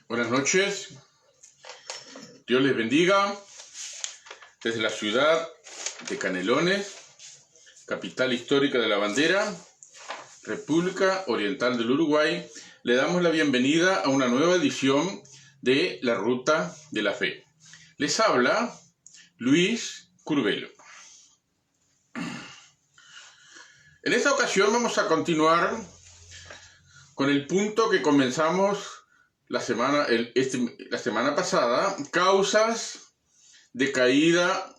Buenas noches, Dios les bendiga. Desde la ciudad de Canelones, capital histórica de la bandera, República Oriental del Uruguay, le damos la bienvenida a una nueva edición de La Ruta de la Fe. Les habla Luis Curvelo. En esta ocasión vamos a continuar con el punto que comenzamos la semana pasada, causas de caída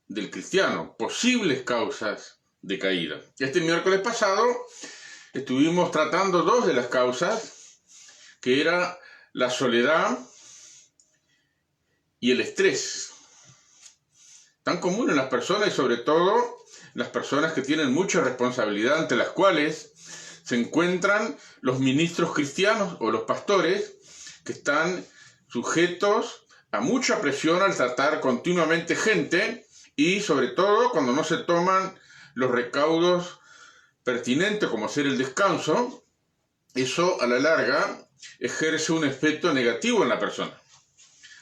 del cristiano, posibles causas de caída. Este miércoles pasado estuvimos tratando dos de las causas, que era la soledad y el estrés, tan común en las personas y sobre todo las personas que tienen mucha responsabilidad, ante las cuales se encuentran los ministros cristianos o los pastores, que están sujetos a mucha presión al tratar continuamente gente y sobre todo cuando no se toman los recaudos pertinentes como ser el descanso. Eso a la larga ejerce un efecto negativo en la persona.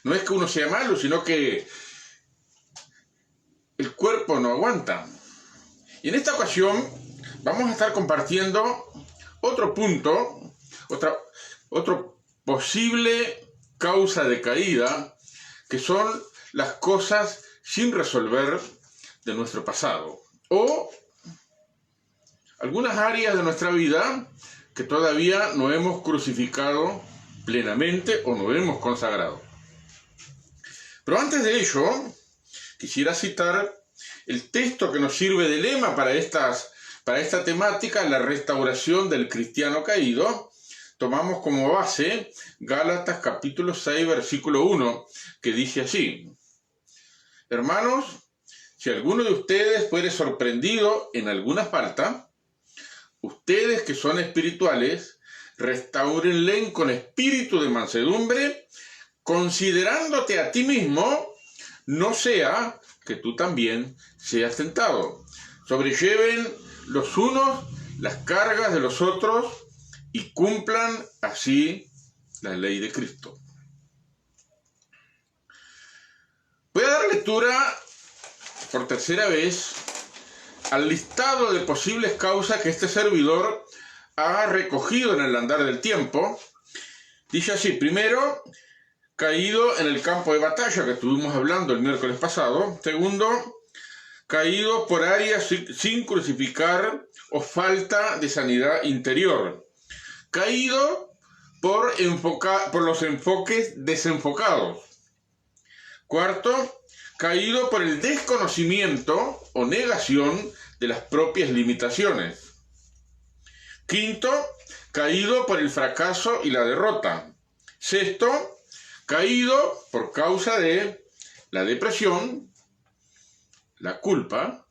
No es que uno sea malo, sino que el cuerpo no aguanta. Y en esta ocasión vamos a estar compartiendo otro punto, otro posible causa de caída, que son las cosas sin resolver de nuestro pasado o algunas áreas de nuestra vida que todavía no hemos crucificado plenamente o no hemos consagrado. Pero antes de ello, quisiera citar el texto que nos sirve de lema para esta temática, la restauración del cristiano caído. Tomamos como base Gálatas capítulo 6, versículo 1, que dice así: Hermanos, si alguno de ustedes fuere sorprendido en alguna falta, ustedes que son espirituales, restáurenle con espíritu de mansedumbre, considerándote a ti mismo, no sea que tú también seas tentado. Sobrelleven los unos las cargas de los otros y cumplan así la ley de Cristo. Voy a dar lectura por tercera vez al listado de posibles causas que este servidor ha recogido en el andar del tiempo. Dice así: primero, caído en el campo de batalla, que estuvimos hablando el miércoles pasado. Segundo, caído por áreas sin crucificar o falta de sanidad interior. Caído por los enfoques desenfocados. Cuarto, caído por el desconocimiento o negación de las propias limitaciones. Quinto, caído por el fracaso y la derrota. Sexto, caído por causa de la depresión, la culpa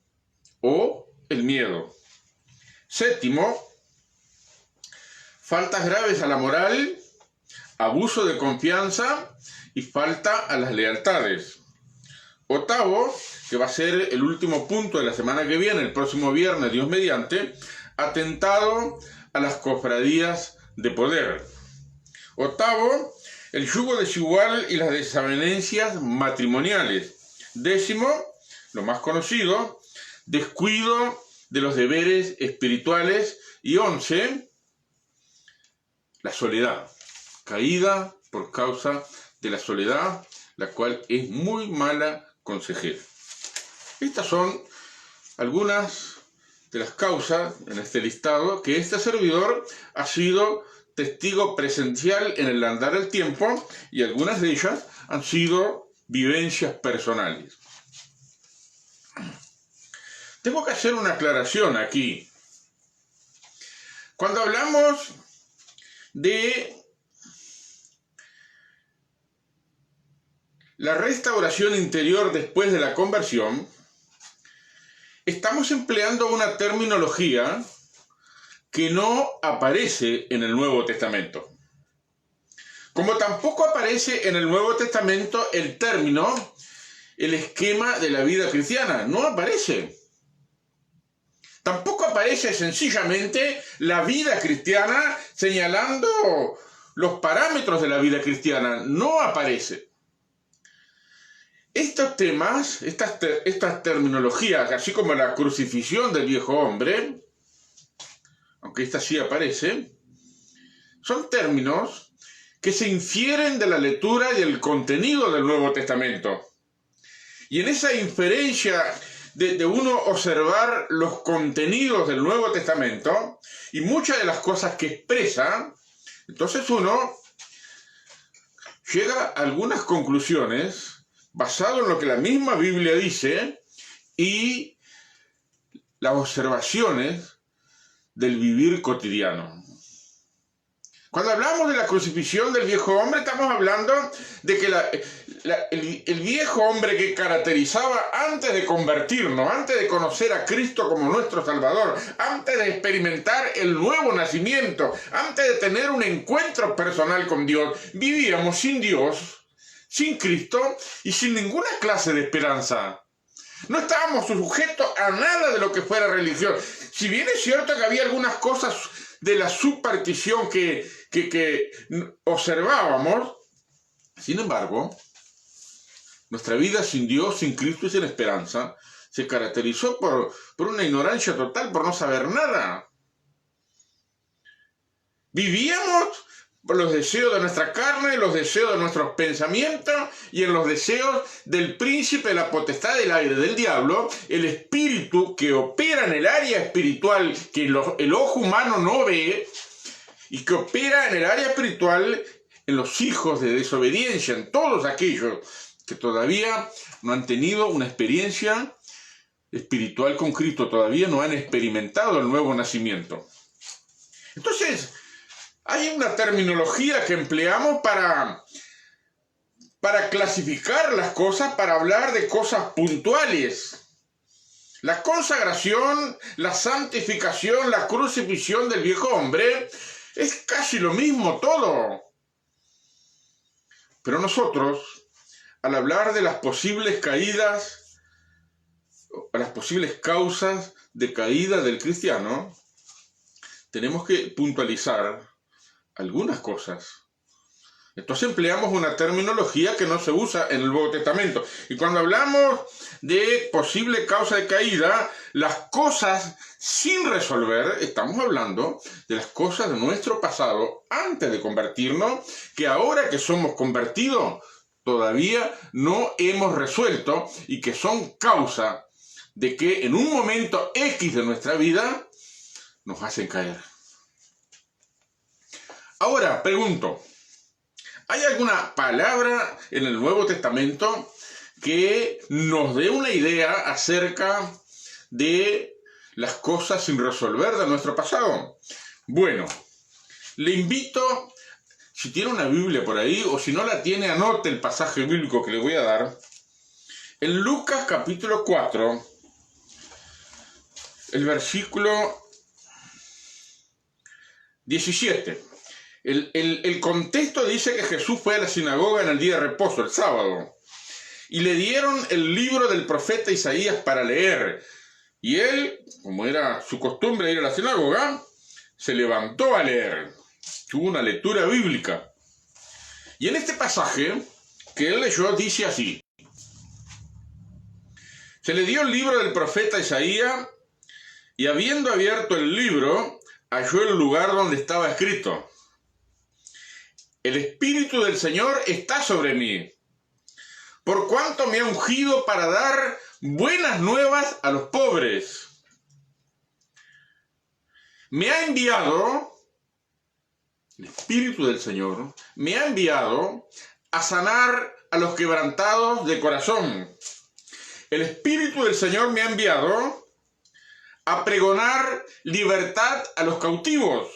o el miedo. Séptimo, faltas graves a la moral, abuso de confianza y falta a las lealtades. Octavo, que va a ser el último punto de la semana que viene, el próximo viernes, Dios mediante, atentado a las cofradías de poder. Octavo, el yugo desigual y las desavenencias matrimoniales. Décimo, lo más conocido, descuido de los deberes espirituales. Y 11, la soledad, caída por causa de la soledad, la cual es muy mala consejera. Estas son algunas de las causas en este listado que este servidor ha sido testigo presencial en el andar del tiempo, y algunas de ellas han sido vivencias personales. Tengo que hacer una aclaración aquí. Cuando hablamos de la restauración interior después de la conversión, estamos empleando una terminología que no aparece en el Nuevo Testamento. Como tampoco aparece en el Nuevo Testamento el término, el esquema de la vida cristiana. No aparece. Tampoco aparece sencillamente la vida cristiana señalando los parámetros de la vida cristiana, no aparece. Estos temas, estas terminologías, así como la crucifixión del viejo hombre, aunque esta sí aparece, son términos que se infieren de la lectura y el contenido del Nuevo Testamento. Y en esa inferencia de uno observar los contenidos del Nuevo Testamento y muchas de las cosas que expresa, entonces uno llega a algunas conclusiones basado en lo que la misma Biblia dice y las observaciones del vivir cotidiano. Cuando hablamos de la crucifixión del viejo hombre, estamos hablando de que el viejo hombre que caracterizaba antes de convertirnos, antes de conocer a Cristo como nuestro Salvador, antes de experimentar el nuevo nacimiento, antes de tener un encuentro personal con Dios, vivíamos sin Dios, sin Cristo y sin ninguna clase de esperanza. No estábamos sujetos a nada de lo que fuera religión. Si bien es cierto que había algunas cosas de la subpartición que observábamos, sin embargo, nuestra vida sin Dios, sin Cristo y sin esperanza se caracterizó por una ignorancia total, por no saber nada. Vivíamos por los deseos de nuestra carne, los deseos de nuestros pensamientos y en los deseos del príncipe de la potestad del aire, del diablo, el espíritu que opera en el área espiritual que el ojo humano no ve y que opera en el área espiritual en los hijos de desobediencia, en todos aquellos que todavía no han tenido una experiencia espiritual con Cristo, todavía no han experimentado el nuevo nacimiento. Entonces, hay una terminología que empleamos para clasificar las cosas, para hablar de cosas puntuales. La consagración, la santificación, la crucifixión del viejo hombre es casi lo mismo todo. Pero nosotros, al hablar de las posibles caídas, las posibles causas de caída del cristiano, tenemos que puntualizar algunas cosas. Entonces empleamos una terminología que no se usa en el Nuevo Testamento. Y cuando hablamos de posible causa de caída, las cosas sin resolver, estamos hablando de las cosas de nuestro pasado antes de convertirnos, que ahora que somos convertidos todavía no hemos resuelto y que son causa de que en un momento X de nuestra vida nos hacen caer. Ahora, pregunto, ¿hay alguna palabra en el Nuevo Testamento que nos dé una idea acerca de las cosas sin resolver de nuestro pasado? Bueno, le invito, si tiene una Biblia por ahí, o si no la tiene, anote el pasaje bíblico que le voy a dar. En Lucas capítulo 4, el versículo 17. El contexto dice que Jesús fue a la sinagoga en el día de reposo, el sábado, y le dieron el libro del profeta Isaías para leer. Y él, como era su costumbre ir a la sinagoga, se levantó a leer. Tuvo una lectura bíblica. Y en este pasaje que él leyó dice así: se le dio el libro del profeta Isaías, y habiendo abierto el libro, halló el lugar donde estaba escrito: el Espíritu del Señor está sobre mí, por cuanto me ha ungido para dar buenas nuevas a los pobres. Me ha enviado, el Espíritu del Señor, me ha enviado a sanar a los quebrantados de corazón. El Espíritu del Señor me ha enviado a pregonar libertad a los cautivos.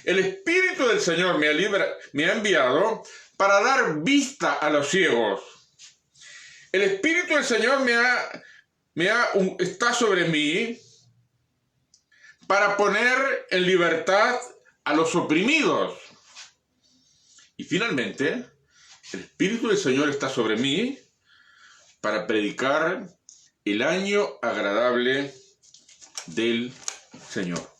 El Espíritu del Señor me ha enviado para dar vista a los ciegos. El Espíritu del Señor está sobre mí para poner en libertad a los oprimidos. Y finalmente, el Espíritu del Señor está sobre mí para predicar el año agradable del Señor.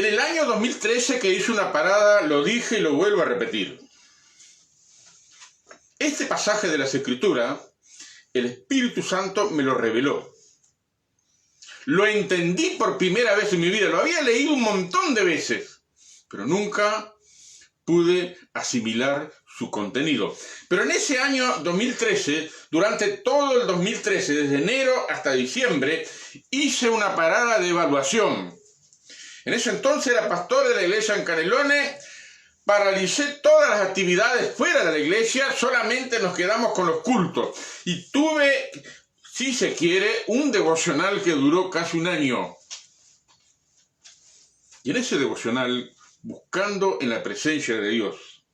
En el año 2013 que hice una parada, lo dije y lo vuelvo a repetir. Este pasaje de las Escrituras, el Espíritu Santo me lo reveló. Lo entendí por primera vez en mi vida, lo había leído un montón de veces, pero nunca pude asimilar su contenido. Pero en ese año 2013, durante todo el 2013, desde enero hasta diciembre, hice una parada de evaluación. En ese entonces era pastor de la iglesia en Canelones, paralicé todas las actividades fuera de la iglesia, solamente nos quedamos con los cultos. Y tuve, si se quiere, un devocional que duró casi un año. Y en ese devocional, buscando en la presencia de Dios.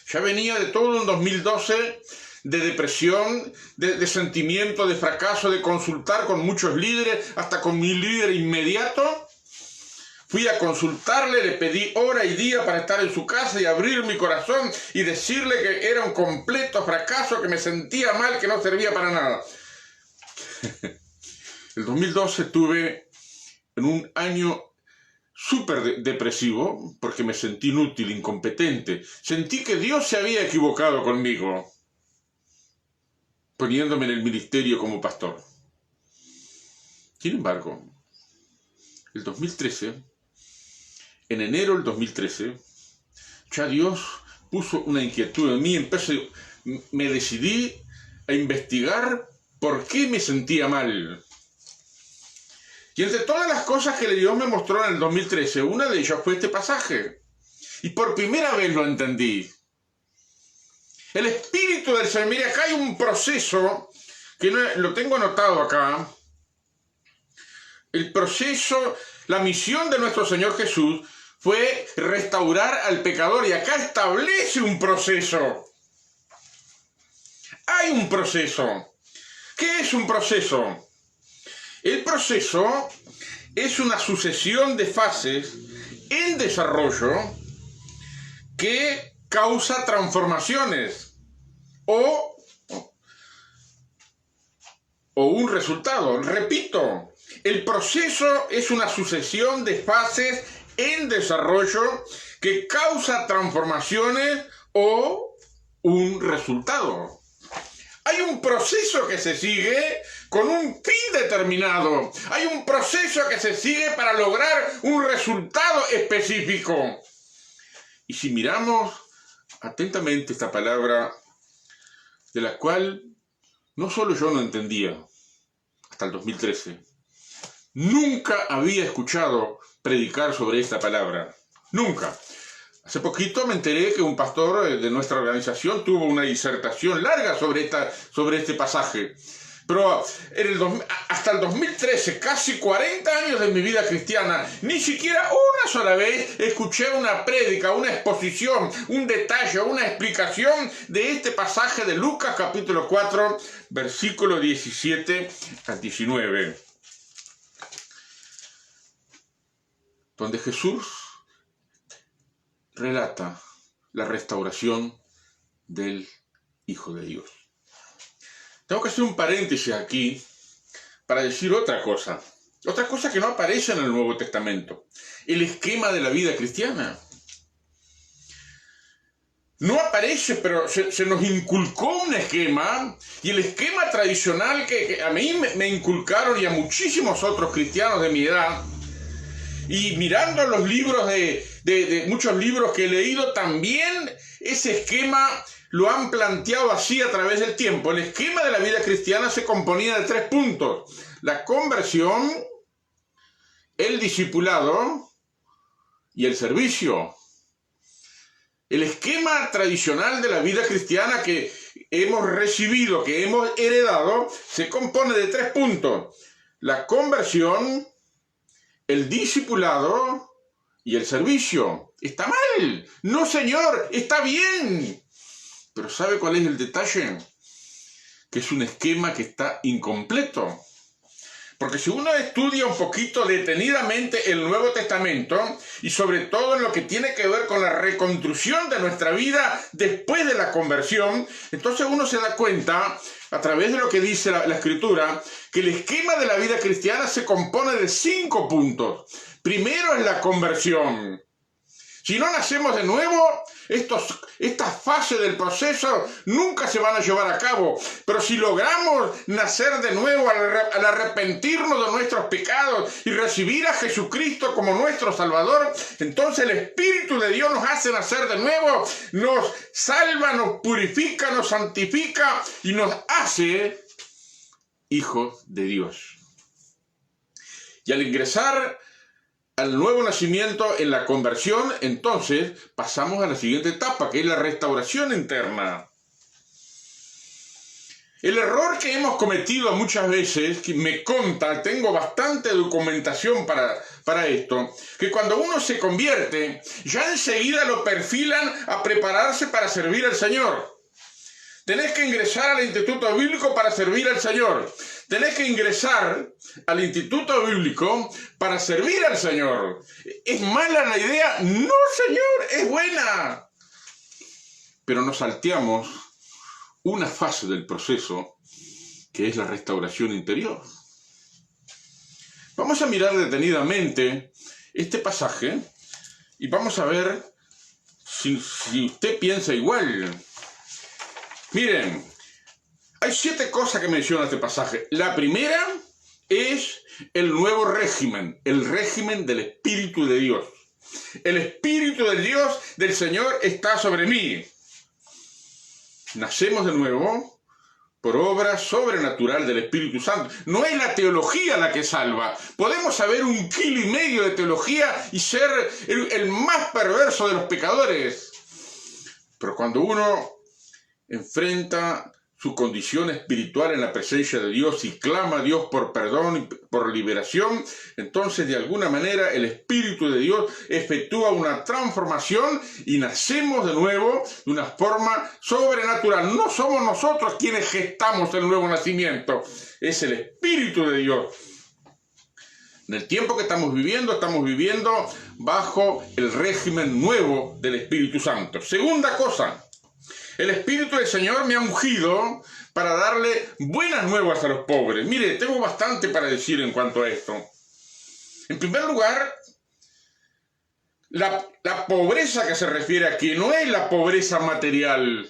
Ya venía de todo un 2012 de depresión, de sentimiento, de fracaso, de consultar con muchos líderes, hasta con mi líder inmediato. Fui a consultarle, le pedí hora y día para estar en su casa y abrir mi corazón y decirle que era un completo fracaso, que me sentía mal, que no servía para nada. El 2012 tuve en un año súper depresivo porque me sentí inútil, incompetente. Sentí que Dios se había equivocado conmigo, poniéndome en el ministerio como pastor. Sin embargo, el 2013, en enero del 2013, ya Dios puso una inquietud en mí. Me decidí a investigar por qué me sentía mal. Y entre todas las cosas que Dios me mostró en el 2013, una de ellas fue este pasaje. Y por primera vez lo entendí. El Espíritu del Señor, mire, acá hay un proceso, que no, lo tengo anotado acá. El proceso, la misión de nuestro Señor Jesús fue restaurar al pecador. Y acá establece un proceso. Hay un proceso. ¿Qué es un proceso? El proceso es una sucesión de fases en desarrollo que causa transformaciones o un resultado. Repito, el proceso es una sucesión de fases en desarrollo que causa transformaciones o un resultado. Hay un proceso que se sigue con un fin determinado. Hay un proceso que se sigue para lograr un resultado específico. Y si miramos atentamente esta palabra, de la cual no solo yo no entendía, hasta el 2013, nunca había escuchado predicar sobre esta palabra. Nunca. Hace poquito me enteré que un pastor de nuestra organización tuvo una disertación larga sobre este pasaje. Pero hasta el 2013, casi 40 años de mi vida cristiana, ni siquiera una sola vez escuché una prédica, una exposición, un detalle, una explicación de este pasaje de Lucas capítulo 4, versículo 17 al 19. Donde Jesús relata la restauración del Hijo de Dios. Tengo que hacer un paréntesis aquí para decir otra cosa que no aparece en el Nuevo Testamento, el esquema de la vida cristiana. No aparece, pero se nos inculcó un esquema, y el esquema tradicional que a mí me inculcaron y a muchísimos otros cristianos de mi edad, y mirando los libros de muchos libros que he leído, también ese esquema lo han planteado así a través del tiempo. El esquema de la vida cristiana se componía de 3 puntos: la conversión, el discipulado y el servicio. El esquema tradicional de la vida cristiana que hemos recibido, que hemos heredado, se compone de 3 puntos: la conversión, el discipulado y el servicio. ¿Está mal? No, señor, está bien. Pero ¿sabe cuál es el detalle? Que es un esquema que está incompleto. Porque si uno estudia un poquito detenidamente el Nuevo Testamento, y sobre todo en lo que tiene que ver con la reconstrucción de nuestra vida después de la conversión, entonces uno se da cuenta, a través de lo que dice la Escritura, que el esquema de la vida cristiana se compone de 5 puntos. Primero es la conversión. Si no nacemos de nuevo, estas fases del proceso nunca se van a llevar a cabo. Pero si logramos nacer de nuevo al arrepentirnos de nuestros pecados y recibir a Jesucristo como nuestro Salvador, entonces el Espíritu de Dios nos hace nacer de nuevo, nos salva, nos purifica, nos santifica y nos hace hijos de Dios. Y al ingresar al nuevo nacimiento en la conversión, entonces pasamos a la siguiente etapa, que es la restauración interna. El error que hemos cometido muchas veces, que me consta, tengo bastante documentación para esto, que cuando uno se convierte, ya enseguida lo perfilan a prepararse para servir al Señor. Tenés que ingresar al Instituto Bíblico para servir al Señor. Tenés que ingresar al Instituto Bíblico para servir al Señor. ¿Es mala la idea? No, Señor, es buena. Pero nos salteamos una fase del proceso, que es la restauración interior. Vamos a mirar detenidamente este pasaje y vamos a ver si usted piensa igual. Miren, hay 7 cosas que menciona este pasaje. La primera es el nuevo régimen, el régimen del Espíritu de Dios. El Espíritu de Dios del Señor está sobre mí. Nacemos de nuevo por obra sobrenatural del Espíritu Santo. No es la teología la que salva. Podemos saber 1,5 kilos de teología y ser el más perverso de los pecadores. Pero cuando uno enfrenta su condición espiritual en la presencia de Dios y clama a Dios por perdón y por liberación, entonces de alguna manera el Espíritu de Dios efectúa una transformación y nacemos de nuevo de una forma sobrenatural. No somos nosotros quienes gestamos el nuevo nacimiento, es el Espíritu de Dios. En el tiempo que estamos viviendo bajo el régimen nuevo del Espíritu Santo. Segunda cosa, el Espíritu del Señor me ha ungido para darle buenas nuevas a los pobres. Mire, tengo bastante para decir en cuanto a esto. En primer lugar, la pobreza que se refiere aquí no es la pobreza material,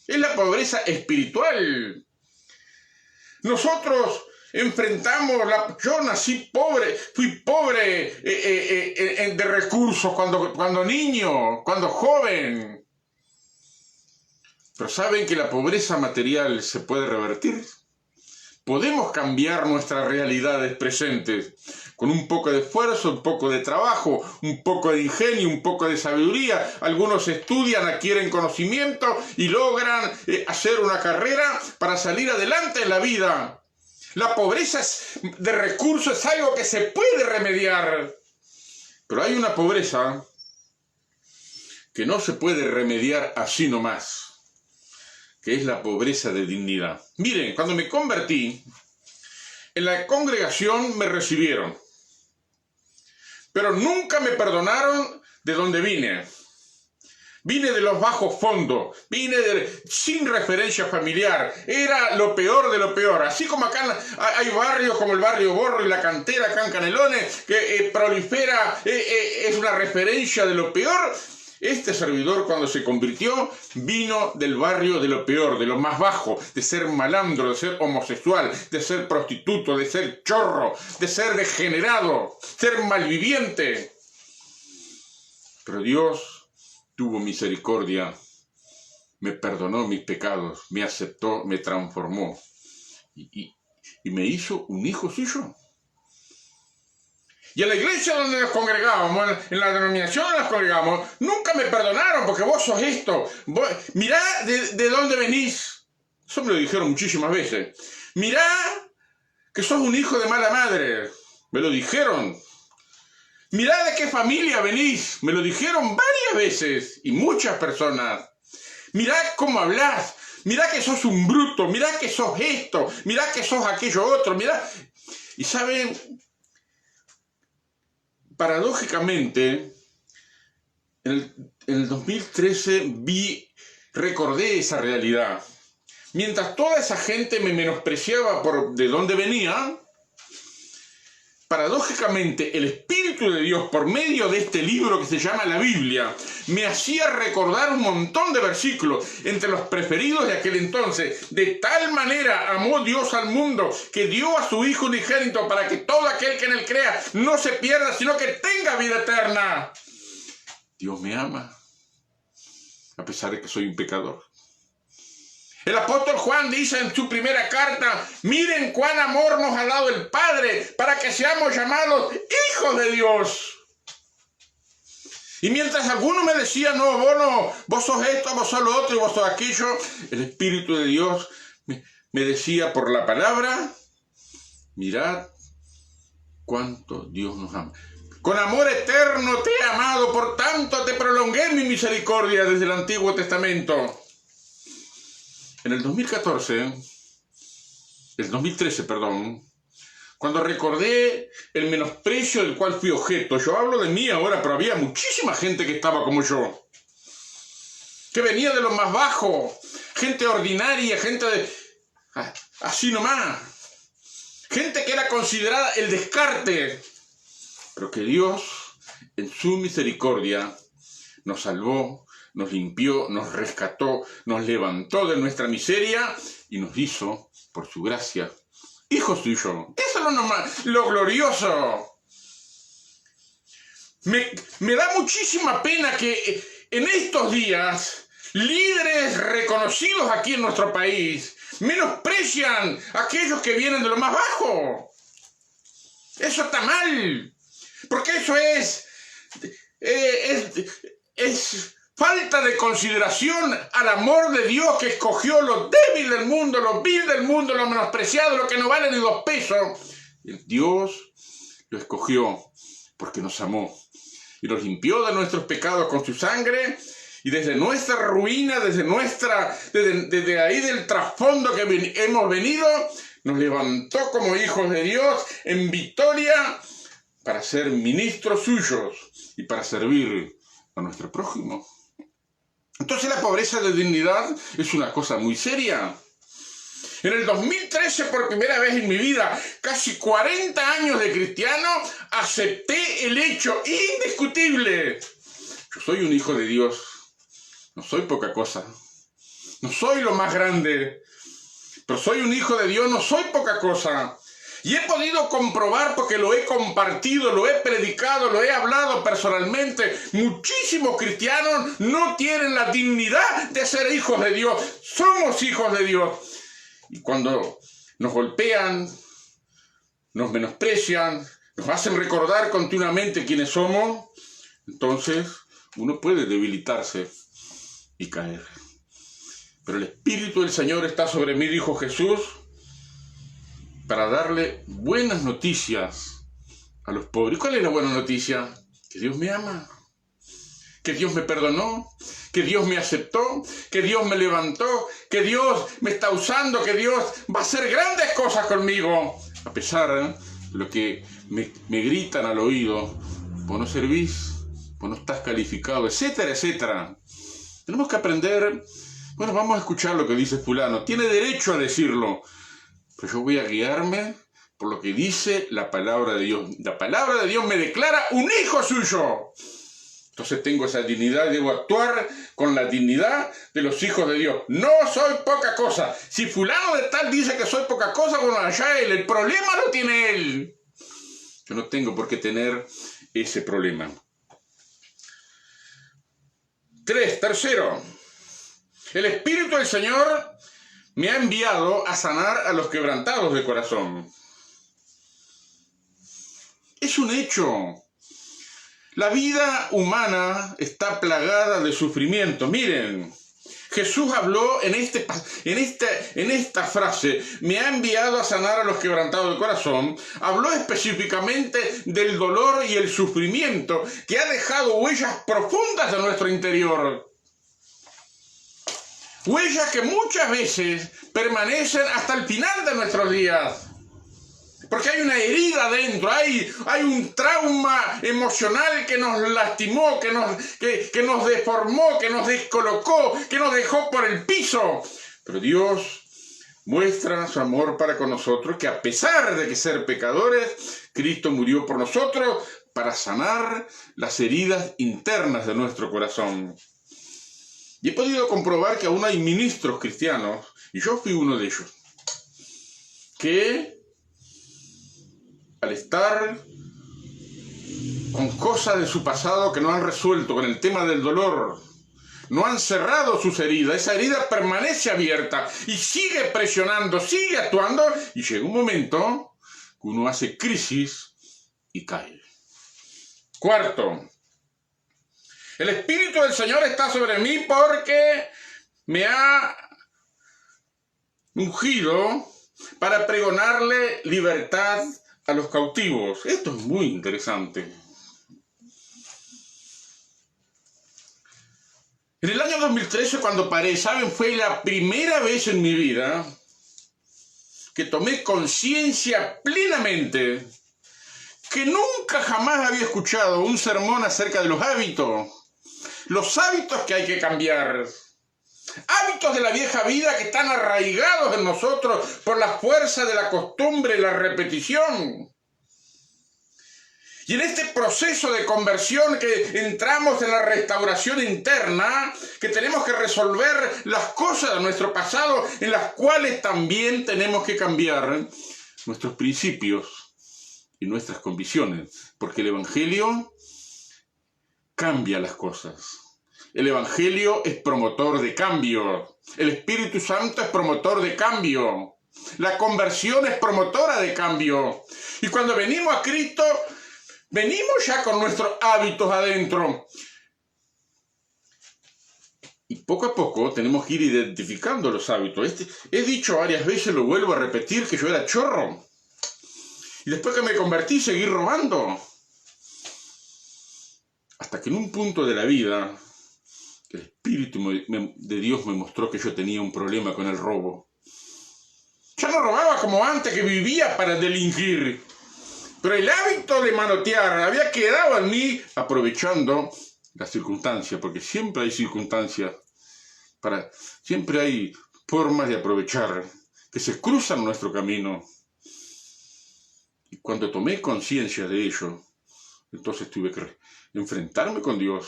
es la pobreza espiritual. Nosotros enfrentamos, yo nací pobre, fui pobre de recursos cuando niño, cuando joven. Pero ¿saben que la pobreza material se puede revertir? Podemos cambiar nuestras realidades presentes con un poco de esfuerzo, un poco de trabajo, un poco de ingenio, un poco de sabiduría. Algunos estudian, adquieren conocimiento y logran hacer una carrera para salir adelante en la vida. La pobreza de recursos es algo que se puede remediar. Pero hay una pobreza que no se puede remediar así nomás, que es la pobreza de dignidad. Miren, cuando me convertí, en la congregación me recibieron, pero nunca me perdonaron de donde vine. Vine de los bajos fondos, sin referencia familiar, era lo peor de lo peor. Así como acá hay barrios como el barrio Borro y la Cantera, acá en Canelones, que prolifera, es una referencia de lo peor. Este servidor, cuando se convirtió, vino del barrio de lo peor, de lo más bajo, de ser malandro, de ser homosexual, de ser prostituto, de ser chorro, de ser degenerado, ser malviviente. Pero Dios tuvo misericordia, me perdonó mis pecados, me aceptó, me transformó y me hizo un hijo suyo. Y en la iglesia donde nos congregábamos, en la denominación donde nos congregamos, nunca me perdonaron porque vos sos esto. Mirá de dónde venís. Eso me lo dijeron muchísimas veces. Mirá que sos un hijo de mala madre. Me lo dijeron. Mirá de qué familia venís. Me lo dijeron varias veces y muchas personas. Mirá cómo hablás. Mirá que sos un bruto. Mirá que sos esto. Mirá que sos aquello otro. Mirá. Y saben, paradójicamente, en el 2013 recordé esa realidad. Mientras toda esa gente me menospreciaba por de dónde venía, paradójicamente, el Espíritu de Dios, por medio de este libro que se llama la Biblia, me hacía recordar un montón de versículos, entre los preferidos de aquel entonces. De tal manera amó Dios al mundo, que dio a su Hijo unigénito, para que todo aquel que en él crea no se pierda, sino que tenga vida eterna. Dios me ama, a pesar de que soy un pecador. El apóstol Juan dice en su primera carta: miren cuán amor nos ha dado el Padre para que seamos llamados hijos de Dios. Y mientras algunos me decían: no, vos sos esto, vos sos lo otro y vos sos aquello, el Espíritu de Dios me decía por la palabra: mirad cuánto Dios nos ama. Con amor eterno te he amado, por tanto te prolongué mi misericordia desde el Antiguo Testamento. En el 2013, cuando recordé el menosprecio del cual fui objeto, yo hablo de mí ahora, pero había muchísima gente que estaba como yo, que venía de lo más bajo, gente ordinaria, gente así nomás, gente que era considerada el descarte, pero que Dios, en su misericordia, nos salvó, nos limpió, nos rescató, nos levantó de nuestra miseria y nos hizo, por su gracia, hijos suyos. Eso es lo glorioso. Me da muchísima pena que en estos días líderes reconocidos aquí en nuestro país menosprecian a aquellos que vienen de lo más bajo. Eso está mal, porque eso es falta de consideración al amor de Dios, que escogió lo débil del mundo, lo vil del mundo, lo menospreciado, lo que no vale ni 2 pesos. Dios lo escogió porque nos amó y nos limpió de nuestros pecados con su sangre, y desde nuestra ruina, desde ahí del trasfondo que hemos venido, nos levantó como hijos de Dios en victoria para ser ministros suyos y para servir a nuestro prójimo. Entonces la pobreza de dignidad es una cosa muy seria. En el 2013, por primera vez en mi vida, casi 40 años de cristiano, acepté el hecho indiscutible: yo soy un hijo de Dios, no soy poca cosa, no soy lo más grande, pero soy un hijo de Dios, no soy poca cosa. Y he podido comprobar, porque lo he compartido, lo he predicado, lo he hablado personalmente, muchísimos cristianos no tienen la dignidad de ser hijos de Dios. Somos hijos de Dios. Y cuando nos golpean, nos menosprecian, nos hacen recordar continuamente quiénes somos, entonces uno puede debilitarse y caer. Pero el Espíritu del Señor está sobre mí, dijo Jesús, para darle buenas noticias a los pobres. ¿Cuál es la buena noticia? Que Dios me ama, que Dios me perdonó, que Dios me aceptó, que Dios me levantó, que Dios me está usando, que Dios va a hacer grandes cosas conmigo, a pesar de lo que me gritan al oído: vos no servís, vos no estás calificado, etcétera, etcétera. Tenemos que aprender. Bueno, vamos a escuchar lo que dice fulano, tiene derecho a decirlo, pero yo voy a guiarme por lo que dice la palabra de Dios. La palabra de Dios me declara un hijo suyo. Entonces tengo esa dignidad y debo actuar con la dignidad de los hijos de Dios. No soy poca cosa. Si fulano de tal dice que soy poca cosa, bueno, allá él. El problema lo tiene él. Yo no tengo por qué tener ese problema. Tercero, el Espíritu del Señor me ha enviado a sanar a los quebrantados de corazón. Es un hecho. La vida humana está plagada de sufrimiento. Miren, Jesús habló en esta frase: me ha enviado a sanar a los quebrantados de corazón. Habló específicamente del dolor y el sufrimiento que ha dejado huellas profundas en nuestro interior. Huellas que muchas veces permanecen hasta el final de nuestros días. Porque hay una herida adentro, hay un trauma emocional que nos lastimó, que nos deformó, que nos descolocó, que nos dejó por el piso. Pero Dios muestra su amor para con nosotros, que a pesar de que ser pecadores, Cristo murió por nosotros para sanar las heridas internas de nuestro corazón. Y he podido comprobar que aún hay ministros cristianos, y yo fui uno de ellos, que al estar con cosas de su pasado que no han resuelto, con el tema del dolor, no han cerrado sus heridas, esa herida permanece abierta y sigue presionando, sigue actuando, y llega un momento que uno hace crisis y cae. Cuarto, el Espíritu del Señor está sobre mí porque me ha ungido para pregonarle libertad a los cautivos. Esto es muy interesante. En el año 2013, cuando paré, ¿saben? Fue la primera vez en mi vida que tomé conciencia plenamente que nunca jamás había escuchado un sermón acerca de los hábitos que hay que cambiar. Hábitos de la vieja vida que están arraigados en nosotros por la fuerza de la costumbre y la repetición. Y en este proceso de conversión que entramos en la restauración interna, que tenemos que resolver las cosas de nuestro pasado, en las cuales también tenemos que cambiar nuestros principios y nuestras convicciones, porque el Evangelio cambia las cosas. El Evangelio es promotor de cambio. El Espíritu Santo es promotor de cambio. La conversión es promotora de cambio. Y cuando venimos a Cristo, venimos ya con nuestros hábitos adentro. Y poco a poco tenemos que ir identificando los hábitos. He dicho varias veces, lo vuelvo a repetir, que yo era chorro. Y después que me convertí, seguí robando. Hasta que en un punto de la vida, el Espíritu de Dios me mostró que yo tenía un problema con el robo. Ya no robaba como antes, que vivía para delinquir. Pero el hábito de manotear había quedado en mí, aprovechando las circunstancias, porque siempre hay circunstancias, siempre hay formas de aprovechar, que se cruzan nuestro camino. Y cuando tomé conciencia de ello, entonces tuve que enfrentarme con Dios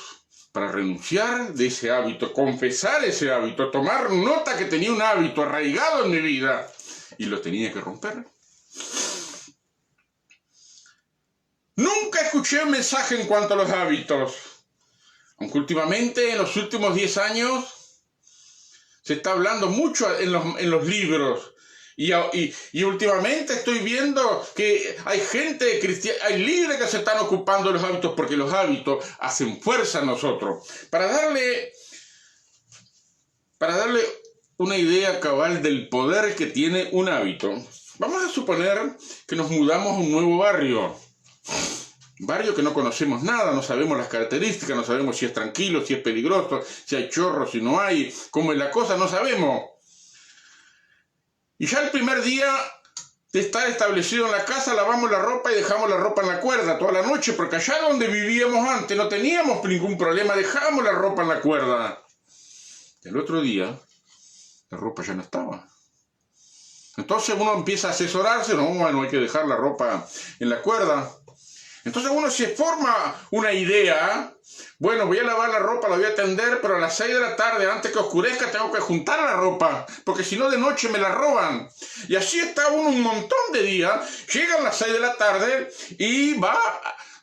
para renunciar de ese hábito, confesar ese hábito, tomar nota que tenía un hábito arraigado en mi vida y lo tenía que romper. Nunca escuché un mensaje en cuanto a los hábitos, aunque últimamente, en los últimos 10 años, se está hablando mucho en los libros. Y últimamente estoy viendo que hay gente cristiana, hay líderes que se están ocupando de los hábitos, porque los hábitos hacen fuerza en nosotros. Para darle una idea cabal del poder que tiene un hábito, vamos a suponer que nos mudamos a un nuevo barrio que no conocemos nada, no sabemos las características, no sabemos si es tranquilo, si es peligroso, si hay chorros, si no hay, cómo es la cosa, no sabemos. Y ya el primer día de estar establecido en la casa, lavamos la ropa y dejamos la ropa en la cuerda toda la noche, porque allá donde vivíamos antes no teníamos ningún problema, dejábamos la ropa en la cuerda. El otro día, la ropa ya no estaba. Entonces uno empieza a asesorarse, no, bueno, hay que dejar la ropa en la cuerda. Entonces uno se forma una idea, bueno, voy a lavar la ropa, la voy a tender, pero a las 6 de la tarde, antes que oscurezca, tengo que juntar la ropa, porque si no de noche me la roban. Y así está uno un montón de días, llegan las 6 de la tarde y va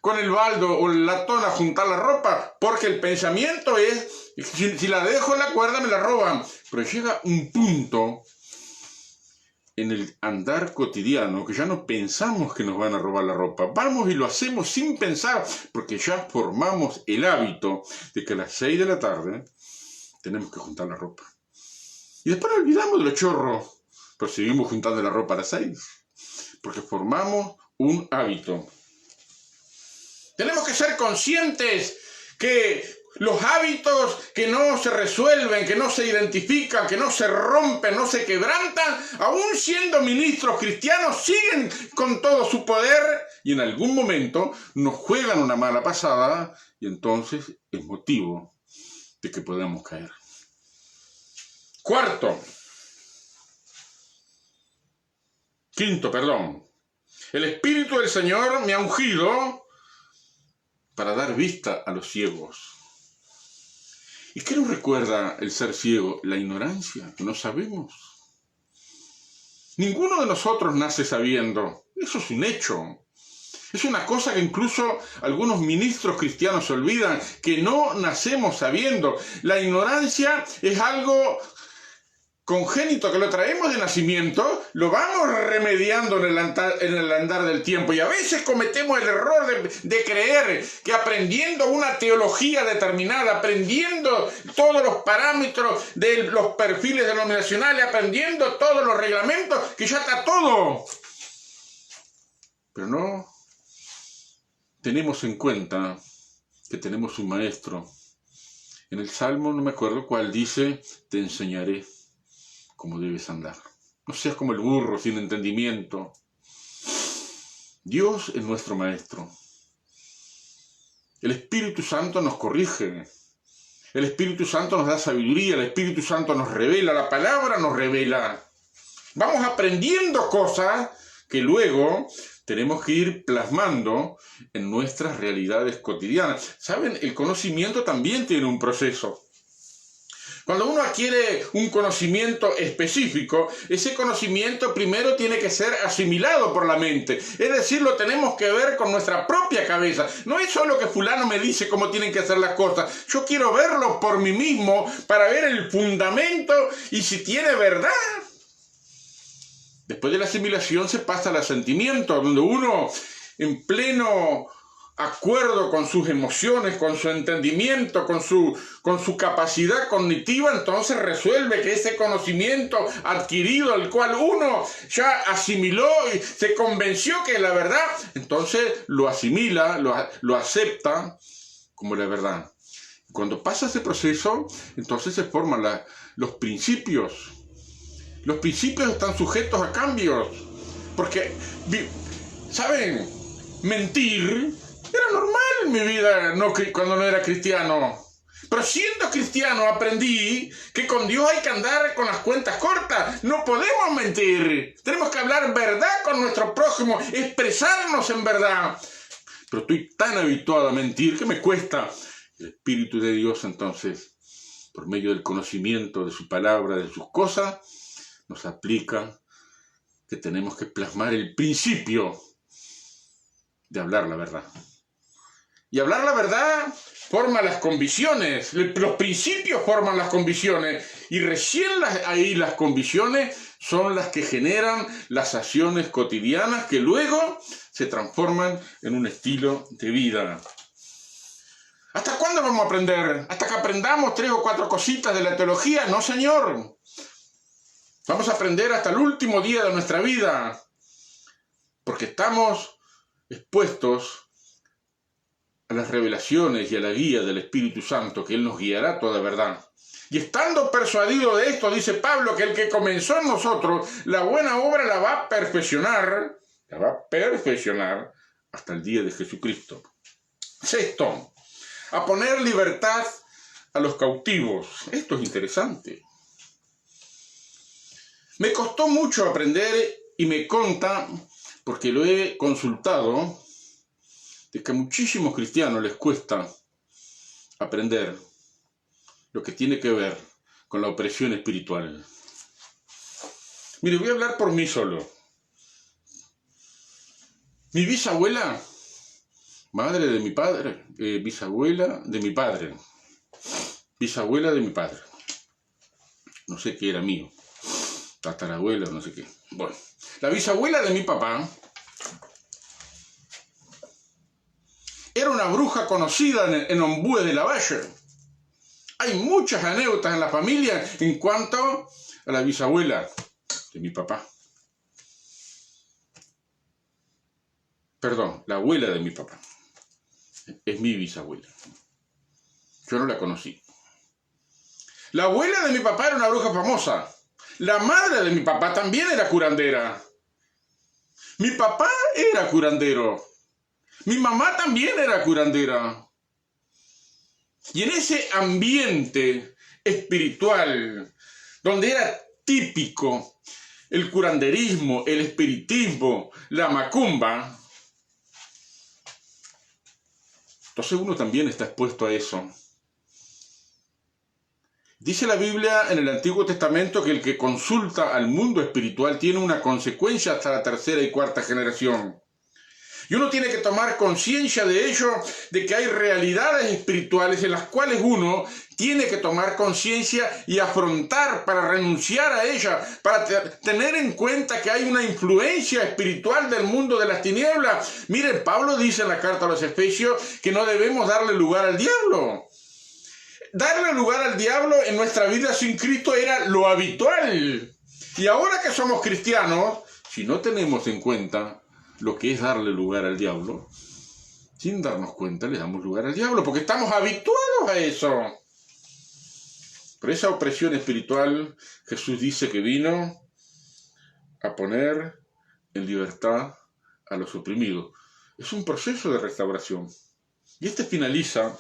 con el baldo o el latón a juntar la ropa, porque el pensamiento es, si la dejo en la cuerda me la roban. Pero llega un punto en el andar cotidiano que ya no pensamos que nos van a robar la ropa. Vamos y lo hacemos sin pensar, porque ya formamos el hábito de que a las 6 de la tarde tenemos que juntar la ropa. Y después nos olvidamos de los chorros, pero seguimos juntando la ropa a las 6, porque formamos un hábito. Tenemos que ser conscientes que los hábitos que no se resuelven, que no se identifican, que no se rompen, no se quebrantan, aún siendo ministros cristianos, siguen con todo su poder y en algún momento nos juegan una mala pasada y entonces es motivo de que podamos caer. Cuarto, Quinto, perdón. El Espíritu del Señor me ha ungido para dar vista a los ciegos. ¿Y qué nos recuerda el ser ciego? La ignorancia, que no sabemos. Ninguno de nosotros nace sabiendo. Eso es un hecho. Es una cosa que incluso algunos ministros cristianos se olvidan, que no nacemos sabiendo. La ignorancia es algo congénito, que lo traemos de nacimiento, lo vamos remediando en el andar del tiempo. Y a veces cometemos el error de creer que aprendiendo una teología determinada, aprendiendo todos los parámetros de los perfiles denominacionales, aprendiendo todos los reglamentos, que ya está todo. Pero no tenemos en cuenta que tenemos un maestro. En el Salmo, no me acuerdo cuál, dice: te enseñaré cómo debes andar. No seas como el burro sin entendimiento. Dios es nuestro maestro. El Espíritu Santo nos corrige. El Espíritu Santo nos da sabiduría. El Espíritu Santo nos revela. La palabra nos revela. Vamos aprendiendo cosas que luego tenemos que ir plasmando en nuestras realidades cotidianas. ¿Saben? El conocimiento también tiene un proceso. Cuando uno adquiere un conocimiento específico, ese conocimiento primero tiene que ser asimilado por la mente. Es decir, lo tenemos que ver con nuestra propia cabeza. No es solo que fulano me dice cómo tienen que hacer las cosas. Yo quiero verlo por mí mismo para ver el fundamento y si tiene verdad. Después de la asimilación se pasa al asentimiento, donde uno, en pleno acuerdo con sus emociones, con su entendimiento, con su capacidad cognitiva, entonces resuelve que ese conocimiento adquirido, el cual uno ya asimiló y se convenció que es la verdad, entonces lo asimila, lo acepta como la verdad. Cuando pasa ese proceso, entonces se forman los principios. Los principios están sujetos a cambios, porque, ¿saben? Mentir era normal en mi vida cuando no era cristiano. Pero siendo cristiano aprendí que con Dios hay que andar con las cuentas cortas. No podemos mentir. Tenemos que hablar verdad con nuestro prójimo, expresarnos en verdad. Pero estoy tan habituado a mentir que me cuesta. El Espíritu de Dios, entonces, por medio del conocimiento de su palabra, de sus cosas, nos aplica que tenemos que plasmar el principio de hablar la verdad. Y hablar la verdad forma las convicciones. Los principios forman las convicciones. Y recién ahí las convicciones son las que generan las acciones cotidianas que luego se transforman en un estilo de vida. ¿Hasta cuándo vamos a aprender? ¿Hasta que aprendamos 3 o 4 cositas de la teología? No, señor. Vamos a aprender hasta el último día de nuestra vida. Porque estamos expuestos a las revelaciones y a la guía del Espíritu Santo, que Él nos guiará a toda verdad. Y estando persuadido de esto, dice Pablo, que el que comenzó en nosotros la buena obra la va a perfeccionar hasta el día de Jesucristo. Sexto, a poner libertad a los cautivos. Esto es interesante. Me costó mucho aprender y me consta, porque lo he consultado, de que a muchísimos cristianos les cuesta aprender lo que tiene que ver con la opresión espiritual. Mire, voy a hablar por mí solo. Mi bisabuela, madre de mi padre, bisabuela de mi padre, bisabuela de mi padre, no sé qué era mío, tatarabuela, no sé qué. Bueno, la bisabuela de mi papá era una bruja conocida en Ombúes de la Valle. Hay muchas anécdotas en la familia en cuanto a la bisabuela de mi papá. Perdón, la abuela de mi papá. Es mi bisabuela. Yo no la conocí. La abuela de mi papá era una bruja famosa. La madre de mi papá también era curandera. Mi papá era curandero. Mi mamá también era curandera. Y en ese ambiente espiritual, donde era típico el curanderismo, el espiritismo, la macumba, entonces uno también está expuesto a eso. Dice la Biblia en el Antiguo Testamento que el que consulta al mundo espiritual tiene una consecuencia hasta la tercera y cuarta generación. Y uno tiene que tomar conciencia de ello, de que hay realidades espirituales en las cuales uno tiene que tomar conciencia y afrontar para renunciar a ella, para tener en cuenta que hay una influencia espiritual del mundo de las tinieblas. Miren, Pablo dice en la carta a los Efesios que no debemos darle lugar al diablo. Darle lugar al diablo en nuestra vida sin Cristo era lo habitual. Y ahora que somos cristianos, si no tenemos en cuenta lo que es darle lugar al diablo, sin darnos cuenta le damos lugar al diablo, porque estamos habituados a eso. Por esa opresión espiritual, Jesús dice que vino a poner en libertad a los oprimidos. Es un proceso de restauración. Y este finaliza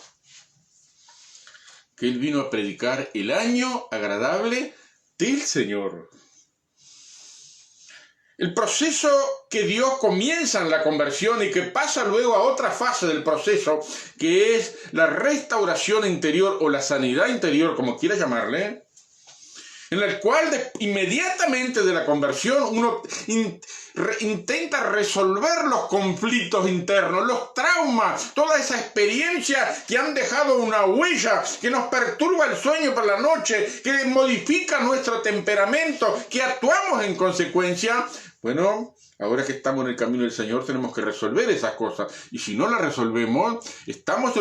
que Él vino a predicar el año agradable del Señor. El proceso que Dios comienza en la conversión y que pasa luego a otra fase del proceso, que es la restauración interior o la sanidad interior, como quiera llamarle, en el cual inmediatamente de la conversión uno intenta resolver los conflictos internos, los traumas, toda esa experiencia que han dejado una huella, que nos perturba el sueño por la noche, que modifica nuestro temperamento, que actuamos en consecuencia. Bueno, ahora que estamos en el camino del Señor tenemos que resolver esas cosas. Y si no las resolvemos, estamos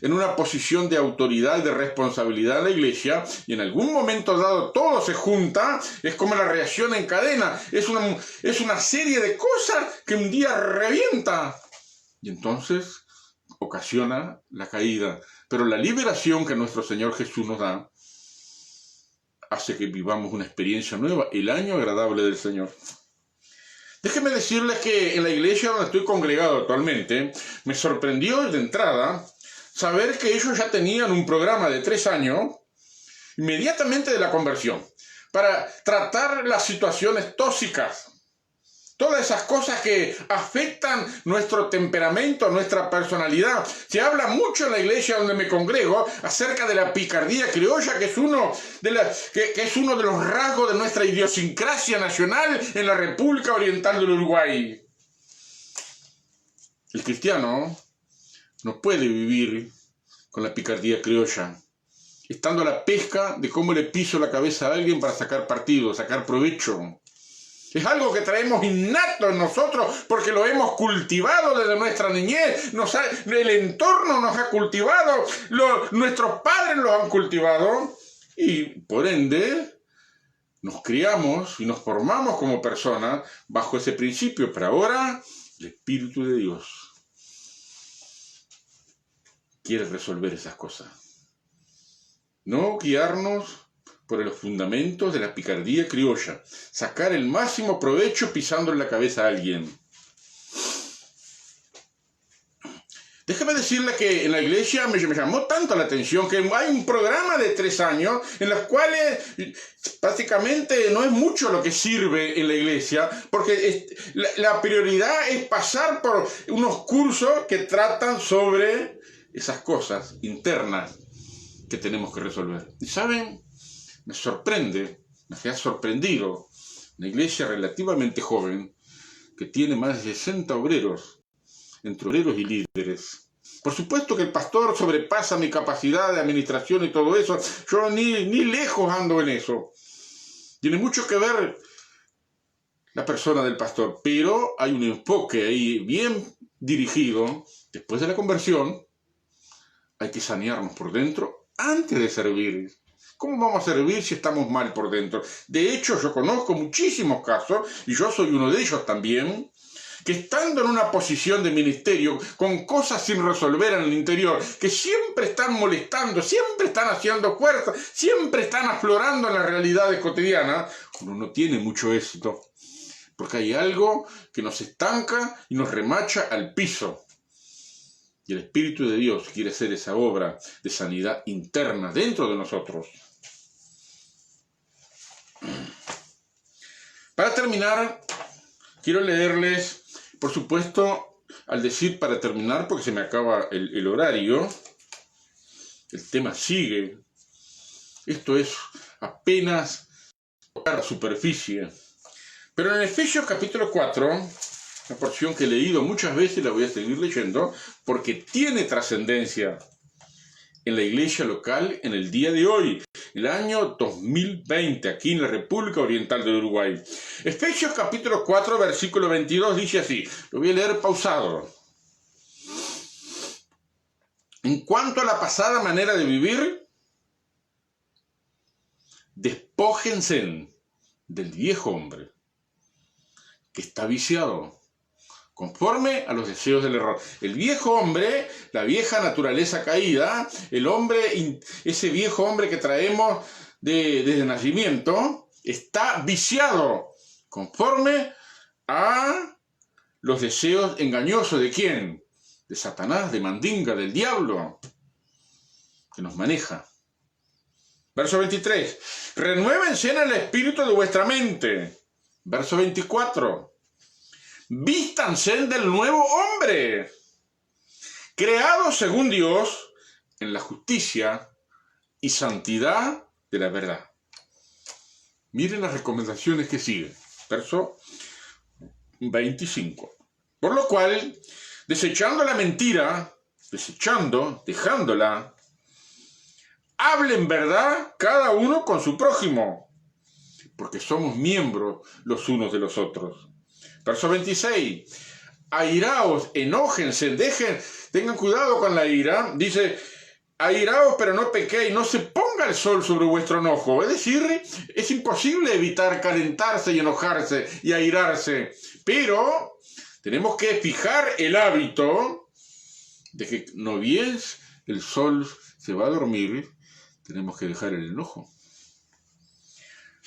en una posición de autoridad y de responsabilidad en la iglesia, y en algún momento dado todo se junta, es como la reacción en cadena, es una serie de cosas que un día revienta. Y entonces ocasiona la caída. Pero la liberación que nuestro Señor Jesús nos da hace que vivamos una experiencia nueva, el año agradable del Señor. Déjenme decirles que en la iglesia donde estoy congregado actualmente, me sorprendió de entrada saber que ellos ya tenían un programa de 3 años, inmediatamente de la conversión, para tratar las situaciones tóxicas, todas esas cosas que afectan nuestro temperamento, nuestra personalidad. Se habla mucho en la iglesia donde me congrego acerca de la picardía criolla, que es uno de los rasgos de nuestra idiosincrasia nacional en la República Oriental del Uruguay. El cristiano no puede vivir con la picardía criolla, estando a la pesca de cómo le piso la cabeza a alguien para sacar partido, sacar provecho. Es algo que traemos innato en nosotros porque lo hemos cultivado desde nuestra niñez. El entorno nos ha cultivado, nuestros padres lo han cultivado y por ende nos criamos y nos formamos como personas bajo ese principio. Pero ahora el Espíritu de Dios quiere resolver esas cosas. No guiarnos por los fundamentos de la picardía criolla, sacar el máximo provecho pisando en la cabeza a alguien. Déjeme decirle que en la iglesia me llamó tanto la atención que hay un programa de 3 años en los cuales prácticamente no es mucho lo que sirve en la iglesia, porque la prioridad es pasar por unos cursos que tratan sobre esas cosas internas que tenemos que resolver. ¿Y saben? Me sorprende, me ha sorprendido una iglesia relativamente joven que tiene más de 60 obreros, entre obreros y líderes. Por supuesto que el pastor sobrepasa mi capacidad de administración y todo eso. Yo ni lejos ando en eso. Tiene mucho que ver la persona del pastor, pero hay un enfoque ahí bien dirigido. Después de la conversión, hay que sanearnos por dentro antes de servir. ¿Cómo vamos a servir si estamos mal por dentro? De hecho, yo conozco muchísimos casos, y yo soy uno de ellos también, que estando en una posición de ministerio, con cosas sin resolver en el interior, que siempre están molestando, siempre están haciendo fuerza, siempre están aflorando en las realidades cotidianas, uno no tiene mucho éxito, porque hay algo que nos estanca y nos remacha al piso. Y el Espíritu de Dios quiere hacer esa obra de sanidad interna dentro de nosotros. Para terminar, quiero leerles, por supuesto, al decir para terminar, porque se me acaba el horario, el tema sigue. Esto es apenas tocar la superficie. Pero en Efesios capítulo 4, una porción que he leído muchas veces, la voy a seguir leyendo, porque tiene trascendencia en la iglesia local en el día de hoy, el año 2020, aquí en la República Oriental del Uruguay. Efesios capítulo 4, versículo 22 dice así, lo voy a leer pausado. En cuanto a la pasada manera de vivir, despójense del viejo hombre, que está viciado, conforme a los deseos del error. El viejo hombre, la vieja naturaleza caída, el hombre, ese viejo hombre que traemos desde nacimiento, está viciado, conforme a los deseos engañosos ¿de quién? De Satanás, de Mandinga, del diablo, que nos maneja. Verso 23. Renuévense en el espíritu de vuestra mente. Verso 24. Vístanse del nuevo hombre, creado según Dios en la justicia y santidad de la verdad. Miren las recomendaciones que siguen. Verso 25. Por lo cual, desechando la mentira, dejándola, hablen verdad cada uno con su prójimo, porque somos miembros los unos de los otros. Verso 26. Airaos, enójense, tengan cuidado con la ira. Dice, airaos pero no pequéis, no se ponga el sol sobre vuestro enojo. Es decir, es imposible evitar calentarse y enojarse y airarse. Pero tenemos que fijar el hábito de que no bien el sol se va a dormir, tenemos que dejar el enojo.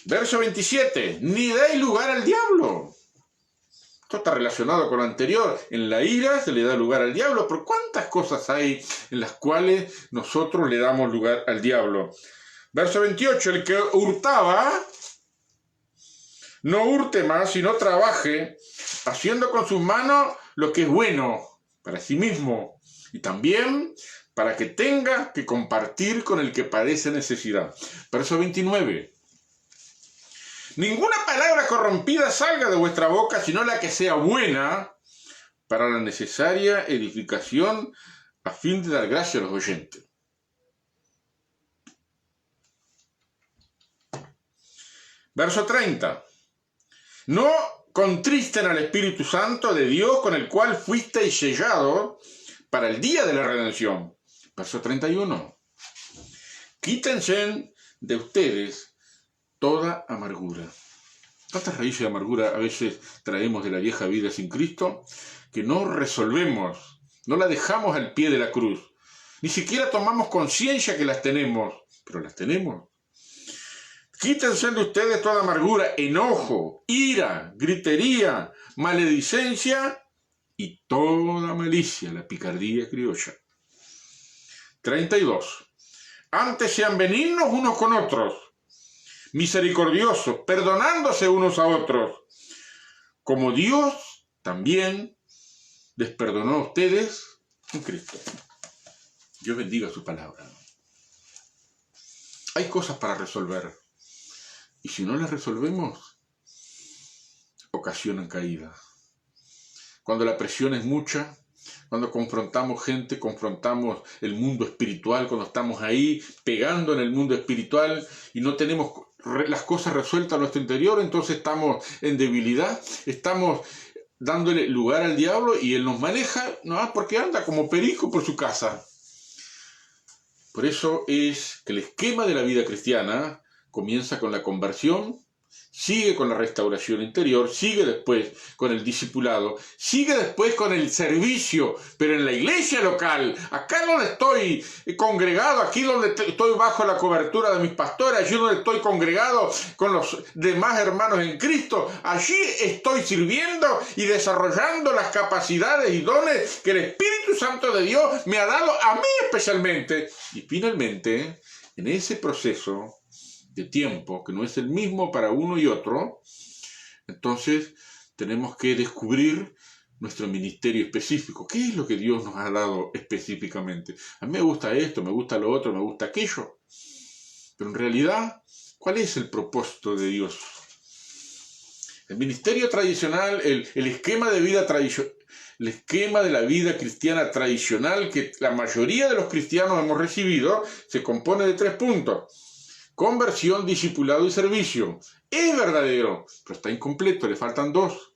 Verso 27. Ni deis lugar al diablo. Esto está relacionado con lo anterior. En la ira se le da lugar al diablo, pero ¿cuántas cosas hay en las cuales nosotros le damos lugar al diablo? Verso 28. El que hurtaba, no hurte más, sino trabaje, haciendo con sus manos lo que es bueno para sí mismo y también para que tenga que compartir con el que padece necesidad. Verso 29. Ninguna palabra corrompida salga de vuestra boca, sino la que sea buena para la necesaria edificación a fin de dar gracia a los oyentes. Verso 30. No contristen al Espíritu Santo de Dios con el cual fuisteis sellados para el día de la redención. Verso 31. Quítense de ustedes toda amargura. Tantas raíces de amargura a veces traemos de la vieja vida sin Cristo que no resolvemos, no la dejamos al pie de la cruz. Ni siquiera tomamos conciencia que las tenemos, pero las tenemos. Quítense de ustedes toda amargura, enojo, ira, gritería, maledicencia y toda malicia, la picardía criolla. 32. Antes sean benignos unos con otros, misericordiosos, perdonándose unos a otros, como Dios también les perdonó a ustedes en Cristo. Dios bendiga su palabra. Hay cosas para resolver, y si no las resolvemos, ocasionan caída. Cuando la presión es mucha, cuando confrontamos gente, confrontamos el mundo espiritual, cuando estamos ahí pegando en el mundo espiritual y no tenemos las cosas resueltas en nuestro interior, entonces estamos en debilidad, estamos dándole lugar al diablo y él nos maneja, no, porque anda como perico por su casa. Por eso es que el esquema de la vida cristiana comienza con la conversión, sigue con la restauración interior, sigue después con el discipulado, sigue después con el servicio, pero en la iglesia local, acá donde estoy congregado, aquí donde estoy bajo la cobertura de mis pastores, allí donde estoy congregado con los demás hermanos en Cristo, allí estoy sirviendo y desarrollando las capacidades y dones que el Espíritu Santo de Dios me ha dado a mí especialmente. Y finalmente, en ese proceso de tiempo, que no es el mismo para uno y otro, Entonces tenemos que descubrir nuestro ministerio específico. ¿Qué es lo que Dios nos ha dado específicamente? A mí me gusta esto, me gusta lo otro, me gusta aquello. Pero en realidad, ¿cuál es el propósito de Dios? El ministerio tradicional, el esquema de vida tradicional, el esquema de la vida cristiana tradicional que la mayoría de los cristianos hemos recibido, se compone de 3 puntos. Conversión, discipulado y servicio. Es verdadero, pero está incompleto, le faltan 2.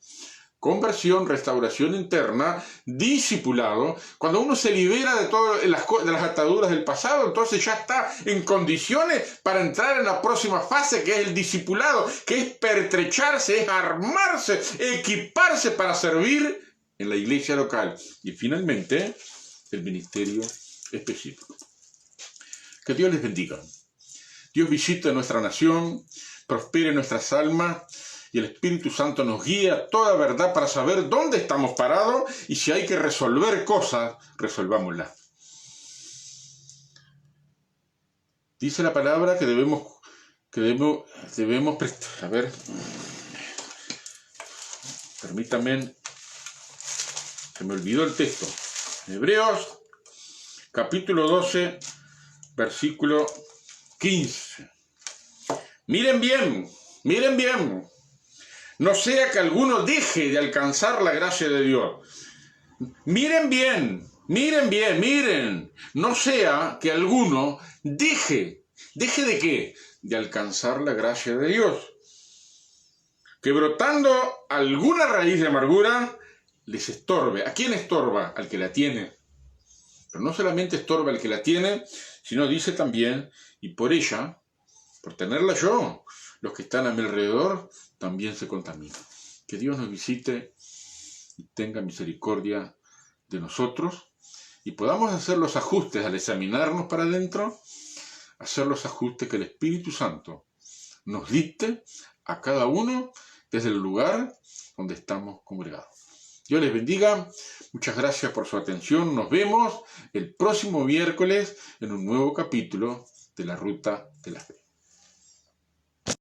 Conversión, restauración interna, discipulado. Cuando uno se libera de todas las ataduras del pasado, entonces ya está en condiciones para entrar en la próxima fase, que es el discipulado, que es pertrecharse, es armarse, equiparse para servir en la iglesia local. Y finalmente, el ministerio específico. Que Dios les bendiga. Dios visite nuestra nación, prospere nuestras almas, y el Espíritu Santo nos guía a toda verdad para saber dónde estamos parados, y si hay que resolver cosas, resolvámoslas. Dice la palabra que debemos a ver, permítame, se me olvidó el texto. Hebreos, capítulo 12, versículo 15. Miren bien, miren bien. No sea que alguno deje de alcanzar la gracia de Dios. Miren bien, miren bien, miren. No sea que alguno deje de qué? De alcanzar la gracia de Dios. Que brotando alguna raíz de amargura les estorbe. ¿A quién estorba? Al que la tiene. Pero no solamente estorba al que la tiene, sino dice también, y por ella, por tenerla yo, los que están a mi alrededor también se contaminan. Que Dios nos visite y tenga misericordia de nosotros y podamos hacer los ajustes al examinarnos para adentro, hacer los ajustes que el Espíritu Santo nos dicte a cada uno desde el lugar donde estamos congregados. Dios les bendiga. Muchas gracias por su atención. Nos vemos el próximo miércoles en un nuevo capítulo de la Ruta de la Fe.